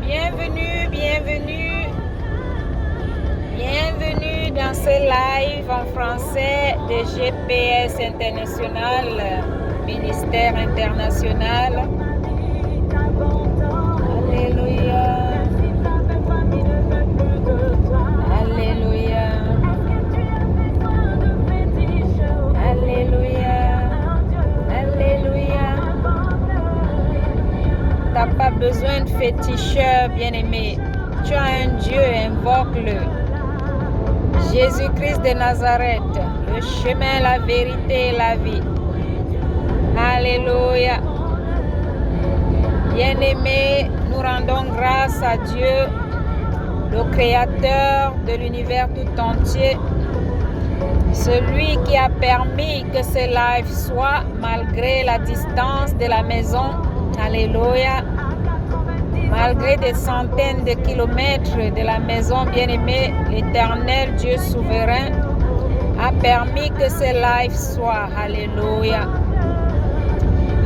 Bienvenue, bienvenue, bienvenue dans ce live en français de GPS International, Ministère International. Alléluia. Alléluia. Alléluia. Alléluia. T'as pas besoin de féticheur, bien-aimé. Tu as un Dieu, invoque-le. Jésus-Christ de Nazareth, le chemin, la vérité et la vie. Alléluia. Bien-aimé, nous rendons grâce à Dieu, le Créateur de l'univers tout entier, celui qui a permis que ce live soit malgré la distance de la maison. Alléluia. Malgré des centaines de kilomètres de la maison, bien-aimé, l'Éternel Dieu souverain a permis que ce live soit. Alléluia.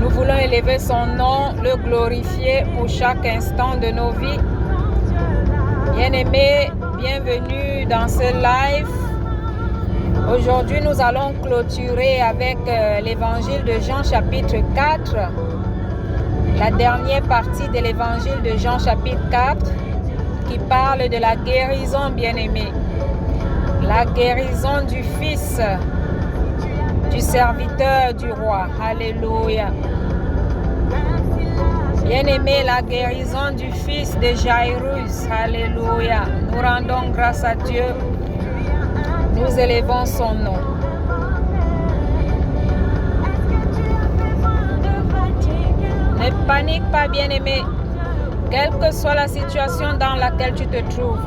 Nous voulons élever son nom, le glorifier pour chaque instant de nos vies. Bien-aimé, bienvenue dans ce live. Aujourd'hui, nous allons clôturer avec l'évangile de Jean chapitre 4. La dernière partie de l'évangile de Jean chapitre 4 qui parle de la guérison, bien-aimé. La guérison du fils du serviteur du roi. Alléluia. Bien-aimé, la guérison du fils de Jairus. Alléluia. Nous rendons grâce à Dieu. Nous élevons son nom. Ne panique pas, bien-aimé, quelle que soit la situation dans laquelle tu te trouves.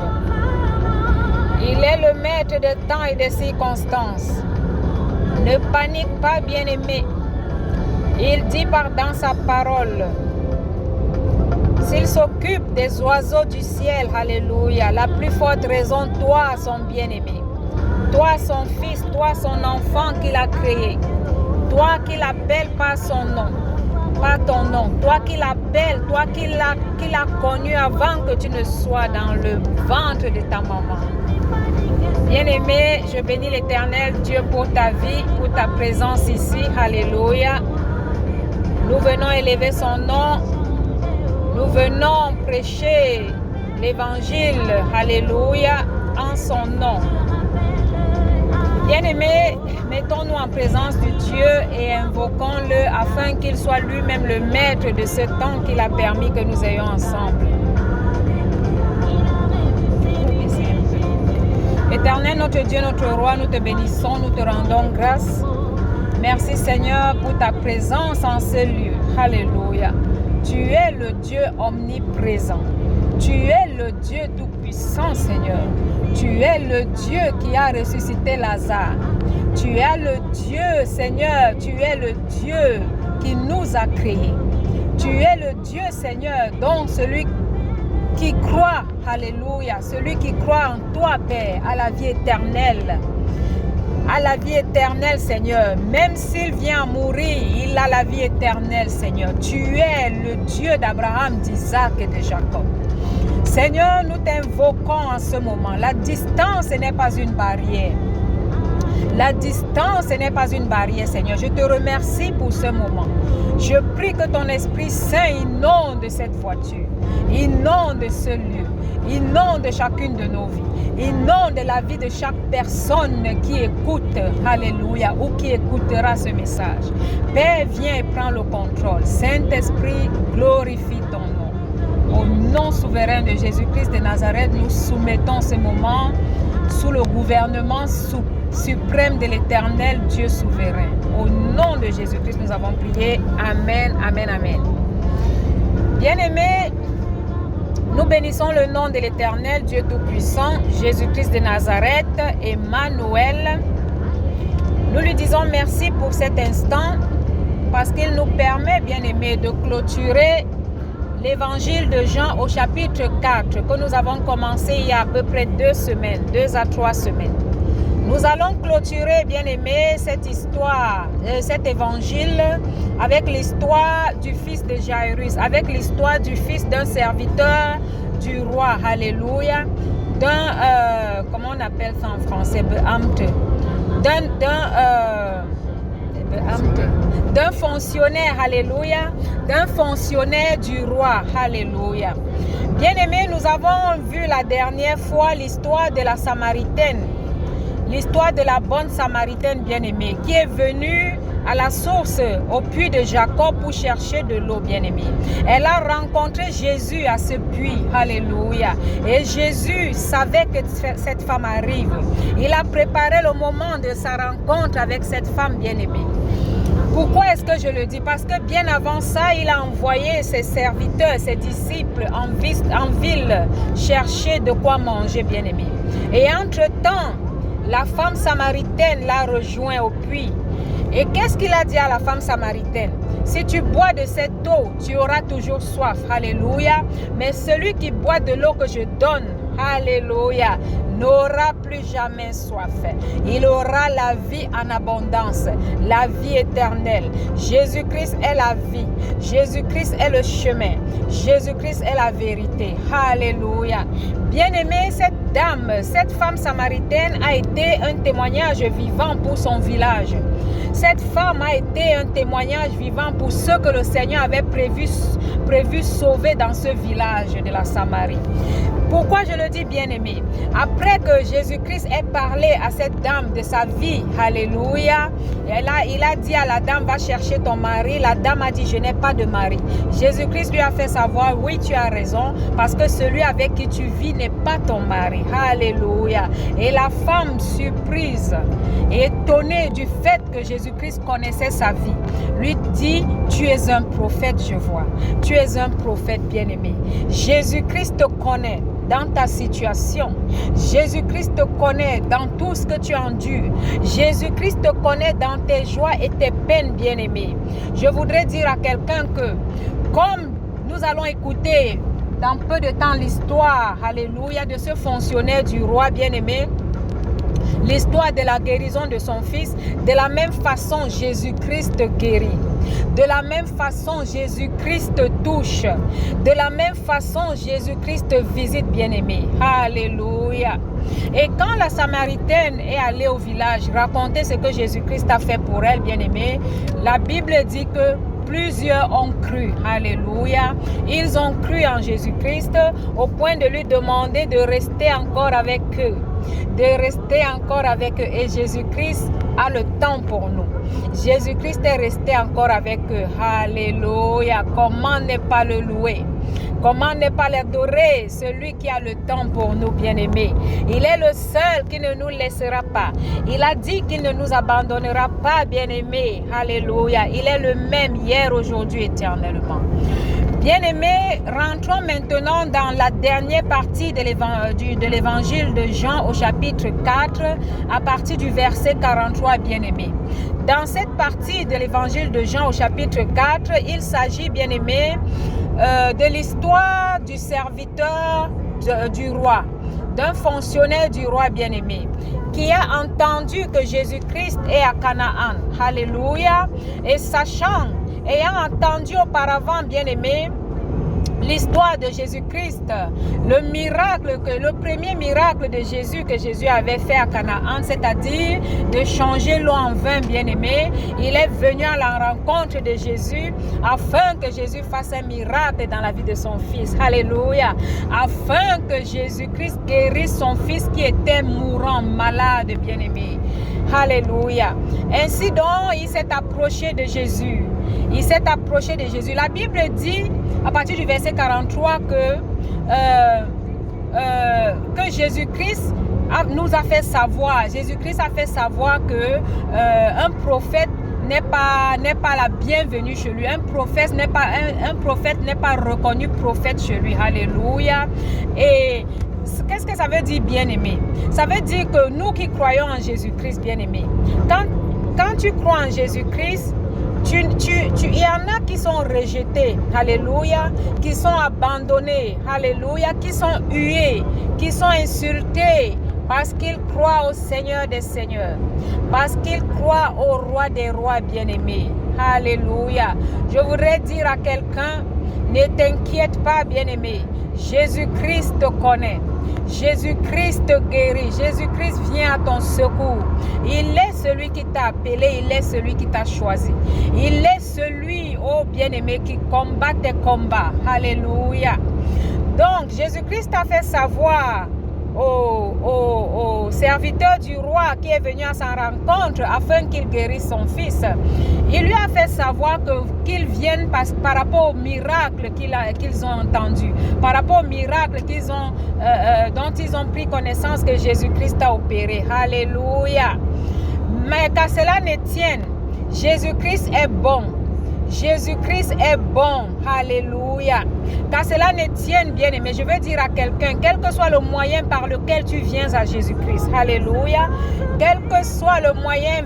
Il est le maître de temps et de circonstances. Ne panique pas, bien-aimé. Il dit dans sa parole, s'il s'occupe des oiseaux du ciel, alléluia, la plus forte raison, toi, son bien-aimé, toi, son fils, toi, son enfant qu'il a créé, toi qui l'appelle par son nom, pas ton nom, toi qui l'appelles, toi qui l'a connu avant que tu ne sois dans le ventre de ta maman. Bien-aimé, je bénis l'Éternel Dieu pour ta vie, pour ta présence ici. Alléluia. Nous venons élever son nom. Nous venons prêcher l'évangile. Alléluia. En son nom. Bien-aimés, mettons-nous en présence de Dieu et invoquons-le afin qu'il soit lui-même le maître de ce temps qu'il a permis que nous ayons ensemble. Éternel, notre Dieu, notre roi, nous te bénissons, nous te rendons grâce. Merci Seigneur pour ta présence en ce lieu. Alléluia. Tu es le Dieu omniprésent. Tu es le Dieu tout-puissant, Seigneur. Tu es le Dieu qui a ressuscité Lazare. Tu es le Dieu, Seigneur. Tu es le Dieu qui nous a créés. Tu es le Dieu, Seigneur, dont celui qui croit, alléluia, celui qui croit en toi, Père, à la vie éternelle. À la vie éternelle, Seigneur. Même s'il vient à mourir, il a la vie éternelle, Seigneur. Tu es le Dieu d'Abraham, d'Isaac et de Jacob. Seigneur, nous t'invoquons en ce moment. La distance n'est pas une barrière. La distance n'est pas une barrière, Seigneur. Je te remercie pour ce moment. Je prie que ton Esprit Saint inonde cette voiture, inonde ce lieu, inonde chacune de nos vies, inonde la vie de chaque personne qui écoute, alléluia, ou qui écoutera ce message. Père, viens et prends le contrôle. Saint-Esprit, glorifie ton nom. Au nom souverain de Jésus-Christ de Nazareth, nous soumettons ce moment sous le gouvernement suprême de l'Éternel Dieu souverain. Au nom de Jésus-Christ, nous avons prié. Amen, amen, amen. Bien-aimés, nous bénissons le nom de l'Éternel Dieu Tout-Puissant, Jésus-Christ de Nazareth, Emmanuel. Nous lui disons merci pour cet instant parce qu'il nous permet, bien-aimés, de clôturer l'évangile de Jean au chapitre 4 que nous avons commencé il y a à peu près 2 semaines, 2 à 3 semaines. Nous allons clôturer, bien-aimés, cette histoire, cet évangile avec l'histoire du fils de Jairus, avec l'histoire du fils d'un serviteur du roi, alléluia, comment on appelle ça en français, d'un fonctionnaire, alléluia, d'un fonctionnaire du roi, alléluia. Bien-aimés, nous avons vu la dernière fois l'histoire de la Samaritaine, l'histoire de la bonne Samaritaine bien-aimée, qui est venue à la source, au puits de Jacob pour chercher de l'eau, bien-aimée. Elle a rencontré Jésus à ce puits, alléluia. Et Jésus savait que cette femme arrive. Il a préparé le moment de sa rencontre avec cette femme bien-aimée. Pourquoi est-ce que je le dis? Parce que bien avant ça, il a envoyé ses serviteurs, ses disciples en ville chercher de quoi manger, bien-aimé. Et entre-temps, la femme samaritaine l'a rejoint au puits. Et qu'est-ce qu'il a dit à la femme samaritaine? Si tu bois de cette eau, tu auras toujours soif. Alléluia. Mais celui qui boit de l'eau que je donne, alléluia, n'aura plus jamais soif. Il aura la vie en abondance, la vie éternelle. Jésus-Christ est la vie. Jésus-Christ est le chemin. Jésus-Christ est la vérité. Alléluia. Bien-aimé, cette dame, cette femme samaritaine a été un témoignage vivant pour son village. Cette femme a été un témoignage vivant pour ceux que le Seigneur avait prévu sauver dans ce village de la Samarie. Pourquoi je le dis, bien-aimé? Après que Jésus-Christ ait parlé à cette dame de sa vie, alléluia, il a dit à la dame, va chercher ton mari. La dame a dit, je n'ai pas de mari. Jésus-Christ lui a fait savoir, oui, tu as raison, parce que celui avec qui tu vis n'est pas ton mari. Alléluia. Et la femme, surprise et étonnée du fait que Jésus-Christ connaissait sa vie, lui dit, tu es un prophète, je vois. Tu es un prophète bien-aimé. Jésus-Christ te connaît dans ta situation. Jésus-Christ te connaît dans tout ce que tu endures. Jésus-Christ te connaît dans tes joies et tes peines, bien-aimés. Je voudrais dire à quelqu'un que, comme nous allons écouter dans peu de temps l'histoire, alléluia, de ce fonctionnaire du roi bien-aimé, l'histoire de la guérison de son fils, de la même façon Jésus-Christ guérit. De la même façon Jésus-Christ touche. De la même façon Jésus-Christ visite, bien-aimé. Alléluia. Et quand la Samaritaine est allée au village raconter ce que Jésus-Christ a fait pour elle, bien-aimé, la Bible dit que plusieurs ont cru. Alléluia. Ils ont cru en Jésus-Christ au point de lui demander de rester encore avec eux. De rester encore avec eux. Et Jésus-Christ a le temps pour nous. Jésus-Christ est resté encore avec eux. Alléluia. Comment ne pas le louer? Comment ne pas l'adorer, celui qui a le temps pour nous, bien-aimés? Il est le seul qui ne nous laissera pas. Il a dit qu'il ne nous abandonnera pas, bien-aimés. Alléluia. Il est le même hier, aujourd'hui, éternellement. Bien-aimés, rentrons maintenant dans la dernière partie de l'évangile de Jean au chapitre 4, à partir du verset 43, bien-aimés. Dans cette partie de l'évangile de Jean au chapitre 4, il s'agit, bien-aimés, de l'histoire du serviteur du roi, d'un fonctionnaire du roi bien-aimé, qui a entendu que Jésus-Christ est à Canaan. Alléluia. Et sachant, ayant entendu auparavant, bien-aimé, l'histoire de Jésus-Christ, le premier miracle de Jésus que Jésus avait fait à Canaan, c'est-à-dire de changer l'eau en vin, bien-aimé. Il est venu à la rencontre de Jésus afin que Jésus fasse un miracle dans la vie de son fils. Alléluia. Afin que Jésus-Christ guérisse son fils qui était mourant, malade, bien-aimé. Alléluia. Ainsi donc, il s'est approché de Jésus. Il s'est approché de Jésus. La Bible dit, à partir du verset 43, que Jésus-Christ nous a fait savoir. Jésus-Christ a fait savoir que un prophète n'est pas la bienvenue chez lui. Un prophète n'est pas reconnu prophète chez lui. Alléluia. Et qu'est-ce que ça veut dire, bien-aimé? Ça veut dire que nous qui croyons en Jésus-Christ, bien-aimé, quand tu crois en Jésus-Christ, il y en a qui sont rejetés, alléluia, qui sont abandonnés, alléluia, qui sont hués, qui sont insultés parce qu'il croit au Seigneur des Seigneurs, parce qu'il croit au Roi des Rois bien-aimé. Alléluia. Je voudrais dire à quelqu'un, ne t'inquiète pas bien-aimé, Jésus-Christ te connaît. Jésus-Christ te guérit. Jésus-Christ vient à ton secours. Il est celui qui t'a appelé. Il est celui qui t'a choisi. Il est celui, oh bien-aimé, qui combat tes combats. Alléluia. Donc, Jésus-Christ a fait savoir au serviteur du roi qui est venu à sa rencontre afin qu'il guérisse son fils. Il lui a fait savoir qu'il vienne par rapport au miracle qu'ils ont entendu, par rapport au miracle dont ils ont pris connaissance que Jésus-Christ a opéré. Alléluia. Mais qu'à cela ne tienne, Jésus-Christ est bon. Jésus-Christ est bon. Alléluia. Qu'à cela ne tienne, bien-aimé, je veux dire à quelqu'un, quel que soit le moyen par lequel tu viens à Jésus-Christ, alléluia, quel que soit le moyen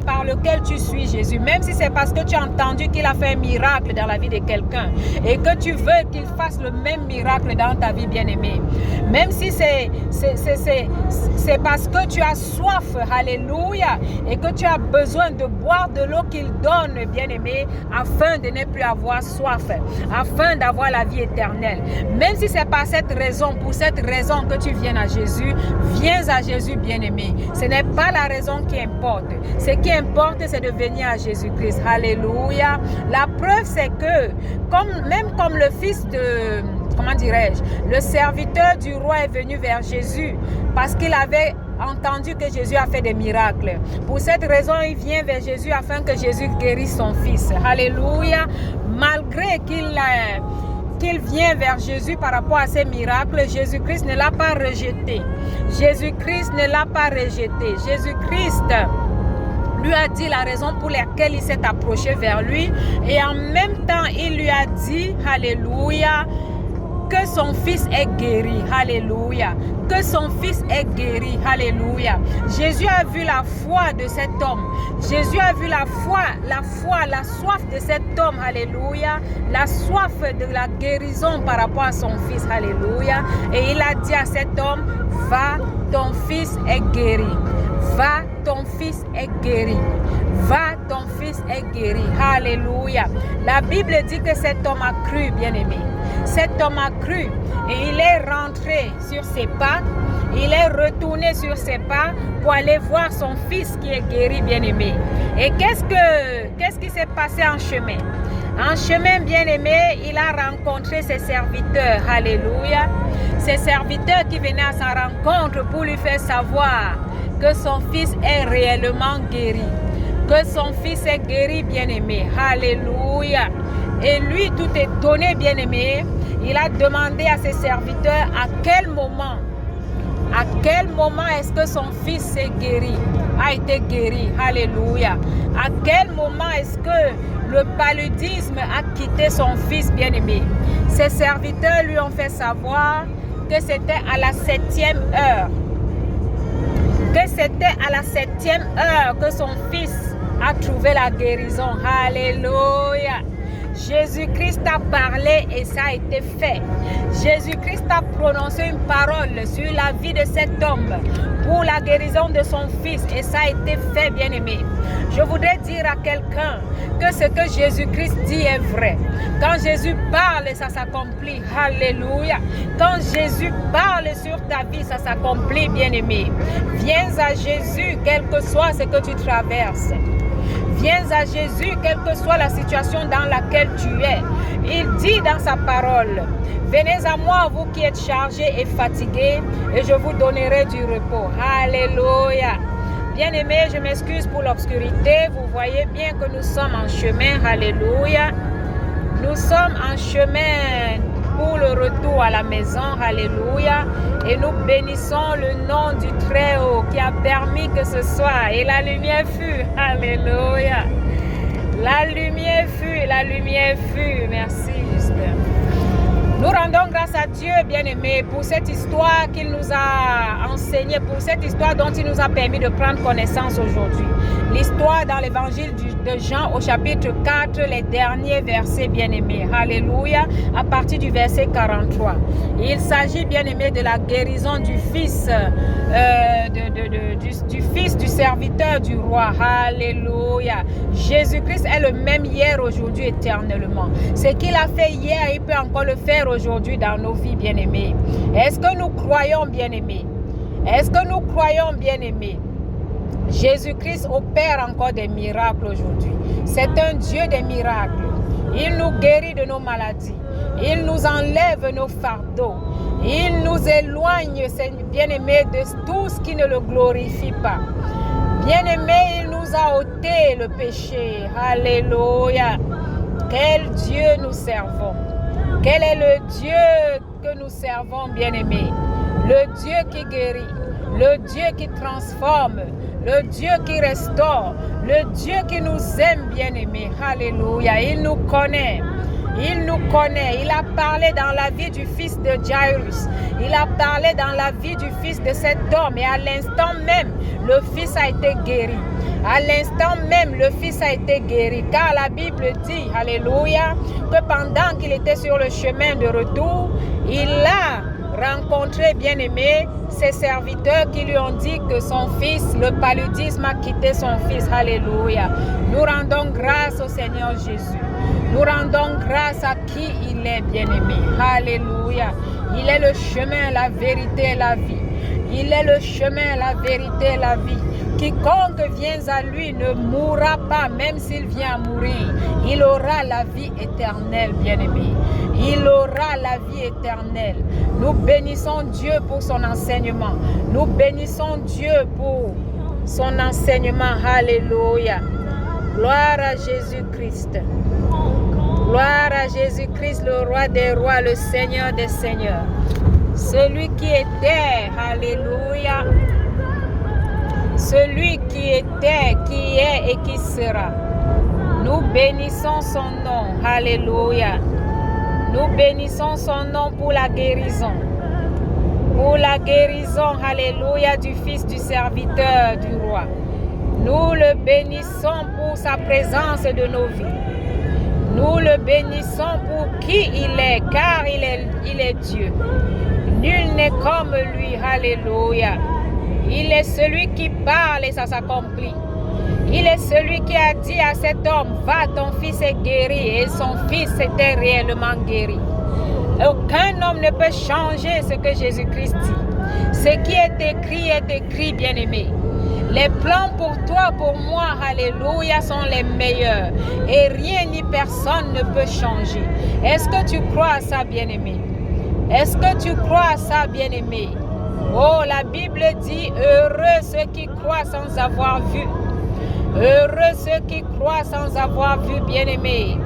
par lequel tu suis Jésus, même si c'est parce que tu as entendu qu'il a fait un miracle dans la vie de quelqu'un et que tu veux qu'il fasse le même miracle dans ta vie, bien-aimé, même si c'est parce que tu as soif, alléluia, et que tu as besoin de boire de l'eau qu'il donne, bien-aimé, afin de ne plus avoir soif, afin d'avoir la vie éternelle. Même si c'est pas cette raison, pour cette raison que tu viens à Jésus, viens à Jésus, bien-aimé. Ce n'est pas la raison qui importe. Ce qui importe, c'est de venir à Jésus-Christ. Alléluia. La preuve, c'est que, même comme le fils de, comment dirais-je, le serviteur du roi est venu vers Jésus parce qu'il avait entendu que Jésus a fait des miracles. Pour cette raison, il vient vers Jésus afin que Jésus guérisse son fils. Alléluia. Malgré qu'il vient vers Jésus par rapport à ces miracles, Jésus-Christ ne l'a pas rejeté. Jésus-Christ ne l'a pas rejeté. Jésus-Christ lui a dit la raison pour laquelle il s'est approché vers lui et en même temps, il lui a dit, alléluia, que son fils est guéri, alléluia, que son fils est guéri, alléluia. Jésus a vu la foi de cet homme, Jésus a vu la soif de cet homme, alléluia, la soif de la guérison par rapport à son fils, alléluia, et il a dit à cet homme, va, ton fils est guéri, va, ton fils est guéri. Va, ton fils est guéri. Alléluia. La Bible dit que cet homme a cru, bien-aimé. Cet homme a cru et il est rentré sur ses pas. Il est retourné sur ses pas pour aller voir son fils qui est guéri, bien-aimé. Et qu'est-ce qui s'est passé en chemin? En chemin, bien-aimé, il a rencontré ses serviteurs. Alléluia. Ses serviteurs qui venaient à sa rencontre pour lui faire savoir que son fils est réellement guéri. Que son fils est guéri, bien-aimé. Alléluia. Et lui, tout étonné, bien-aimé, il a demandé à ses serviteurs à quel moment est-ce que son fils est guéri, a été guéri. Alléluia. À quel moment est-ce que le paludisme a quitté son fils, bien-aimé? Ses serviteurs lui ont fait savoir que c'était à la 7e heure. Que c'était à la 7e heure que son fils a trouvé la guérison. Alléluia. Jésus-Christ a parlé et ça a été fait. Jésus-Christ a prononcé une parole sur la vie de cet homme pour la guérison de son fils et ça a été fait, bien-aimé. Je voudrais dire à quelqu'un que ce que Jésus-Christ dit est vrai. Quand Jésus parle, ça s'accomplit. Alléluia. Quand Jésus parle sur ta vie, ça s'accomplit, bien-aimé. Viens à Jésus, quel que soit ce que tu traverses. Viens à Jésus, quelle que soit la situation dans laquelle tu es. Il dit dans sa parole, venez à moi, vous qui êtes chargés et fatigués, et je vous donnerai du repos. Alléluia. Bien-aimés, je m'excuse pour l'obscurité. Vous voyez bien que nous sommes en chemin. Alléluia. Nous sommes en chemin pour le retour à la maison. Alléluia. Et nous bénissons le nom du Très-Haut qui a permis que ce soit. Et la lumière fut. Alléluia. La lumière fut. La lumière fut. Merci, Justin. Nous rendons grâce à Dieu, bien-aimé, pour cette histoire qu'il nous a enseignée, pour cette histoire dont il nous a permis de prendre connaissance aujourd'hui. L'histoire dans l'évangile de Jean au chapitre 4, les derniers versets, bien-aimés. Alléluia, à partir du verset 43. Il s'agit, bien-aimés, de la guérison du fils, du fils du serviteur du roi. Alléluia. Jésus-Christ est le même hier, aujourd'hui, éternellement. Ce qu'il a fait hier, il peut encore le faire aujourd'hui dans nos vies, bien-aimés. Est-ce que nous croyons, bien-aimés? Est-ce que nous croyons, bien-aimés? Jésus-Christ opère encore des miracles aujourd'hui. C'est un Dieu des miracles. Il nous guérit de nos maladies. Il nous enlève nos fardeaux. Il nous éloigne, bien-aimés, de tout ce qui ne le glorifie pas. Bien-aimés, il nous a ôté le péché. Alléluia. Quel Dieu nous servons. Quel est le Dieu que nous servons, bien-aimés? Le Dieu qui guérit, le Dieu qui transforme, le Dieu qui restaure, le Dieu qui nous aime, bien-aimés. Alléluia. Il nous connaît. Il nous connaît. Il a parlé dans la vie du fils de Jairus. Il a parlé dans la vie du fils de cet homme. Et à l'instant même, le fils a été guéri. À l'instant même, le fils a été guéri. Car la Bible dit, alléluia, que pendant qu'il était sur le chemin de retour, il a rencontré, bien-aimé, ses serviteurs qui lui ont dit que son fils, le paludisme a quitté son fils. Alléluia. Nous rendons grâce au Seigneur Jésus. Nous rendons grâce à qui il est, bien-aimé. Alléluia. Il est le chemin, la vérité et la vie. Il est le chemin, la vérité et la vie. Quiconque vient à lui ne mourra pas, même s'il vient à mourir. Il aura la vie éternelle, bien-aimé. Il aura la vie éternelle. Nous bénissons Dieu pour son enseignement. Nous bénissons Dieu pour son enseignement. Alléluia. Gloire à Jésus-Christ. Gloire à Jésus-Christ, le roi des rois, le Seigneur des seigneurs. Celui qui était, alléluia. Celui qui était, qui est et qui sera. Nous bénissons son nom. Alléluia. Nous bénissons son nom pour la guérison. Pour la guérison, alléluia, du fils du serviteur du roi. Nous le bénissons pour sa présence de nos vies. Nous le bénissons pour qui il est, car il est Dieu. Nul n'est comme lui. Alléluia. Il est celui qui parle et ça s'accomplit. Il est celui qui a dit à cet homme, va, ton fils est guéri. Et son fils était réellement guéri. Aucun homme ne peut changer ce que Jésus-Christ dit. Ce qui est écrit, bien-aimé. Les plans pour toi, pour moi, alléluia, sont les meilleurs. Et rien ni personne ne peut changer. Est-ce que tu crois à ça, bien-aimé? Est-ce que tu crois à ça, bien-aimé? Oh, la Bible dit, heureux ceux qui croient sans avoir vu. Heureux ceux qui croient sans avoir vu, bien-aimé.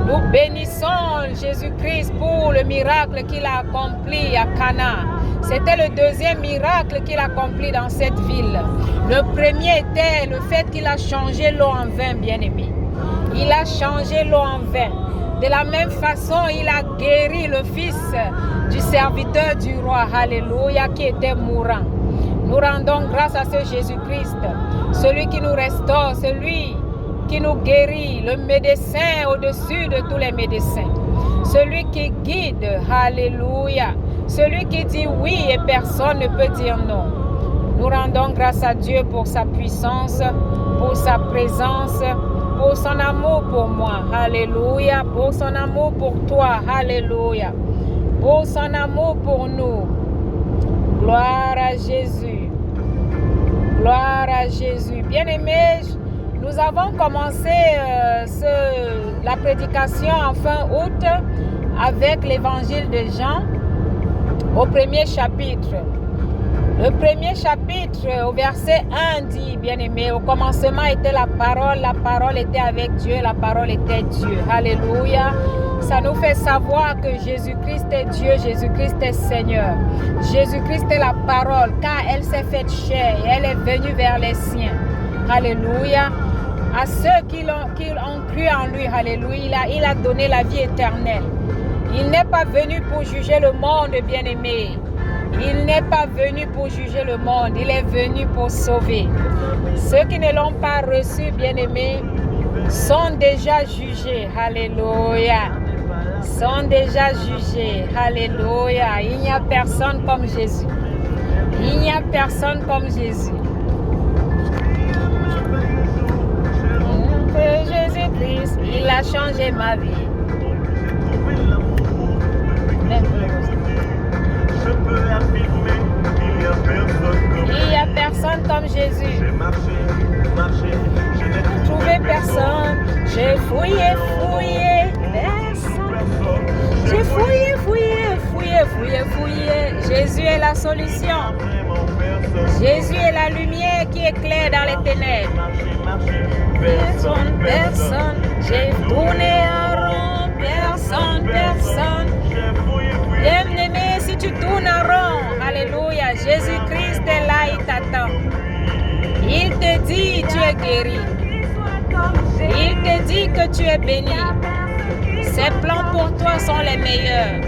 Nous bénissons Jésus-Christ pour le miracle qu'il a accompli à Cana. C'était le deuxième miracle qu'il a accompli dans cette ville. Le premier était le fait qu'il a changé l'eau en vin, bien-aimé. Il a changé l'eau en vin. De la même façon, il a guéri le fils du serviteur du roi, alléluia, qui était mourant. Nous rendons grâce à ce Jésus-Christ, celui qui nous restaure, celui qui nous guérit, le médecin au-dessus de tous les médecins, celui qui guide, alléluia, celui qui dit oui et personne ne peut dire non. Nous rendons grâce à Dieu pour sa puissance, pour sa présence, pour son amour pour moi, alléluia, pour son amour pour toi, alléluia, pour son amour pour nous. Gloire à Jésus. Gloire à Jésus. Bien-aimés, nous avons commencé la prédication en fin août avec l'évangile de Jean au premier chapitre. Le premier chapitre au verset 1 dit, bien-aimé, au commencement était la parole était avec Dieu, la parole était Dieu. Alléluia. Ça nous fait savoir que Jésus-Christ est Dieu, Jésus-Christ est Seigneur. Jésus-Christ est la parole, car elle s'est faite chair et elle est venue vers les siens. Alléluia. À ceux qui ont cru en lui, alléluia, il a donné la vie éternelle. Il n'est pas venu pour juger le monde, bien-aimé. Il n'est pas venu pour juger le monde, il est venu pour sauver. Ceux qui ne l'ont pas reçu, bien-aimés, sont déjà jugés. Alléluia. Sont déjà jugés. Alléluia. Il n'y a personne comme Jésus. Il n'y a personne comme Jésus. Jésus-Christ, il a changé ma vie. Il n'y a personne comme Jésus. Je n'ai trouvé personne. J'ai fouillé, personne. J'ai fouillé. Jésus est la solution. Jésus est la lumière qui éclaire dans les ténèbres. Personne. J'ai tourné en rond. Personne. Bien-aimé, si tu tournes en rond, alléluia, Jésus-Christ est là, il t'attend. Il te dit, tu es guéri. Il te dit que tu es béni. Ses plans pour toi sont les meilleurs.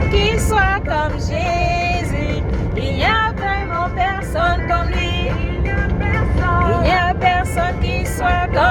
Qu'il soit comme Jésus, il n'y a vraiment personne comme lui. Il n'y a personne qui soit comme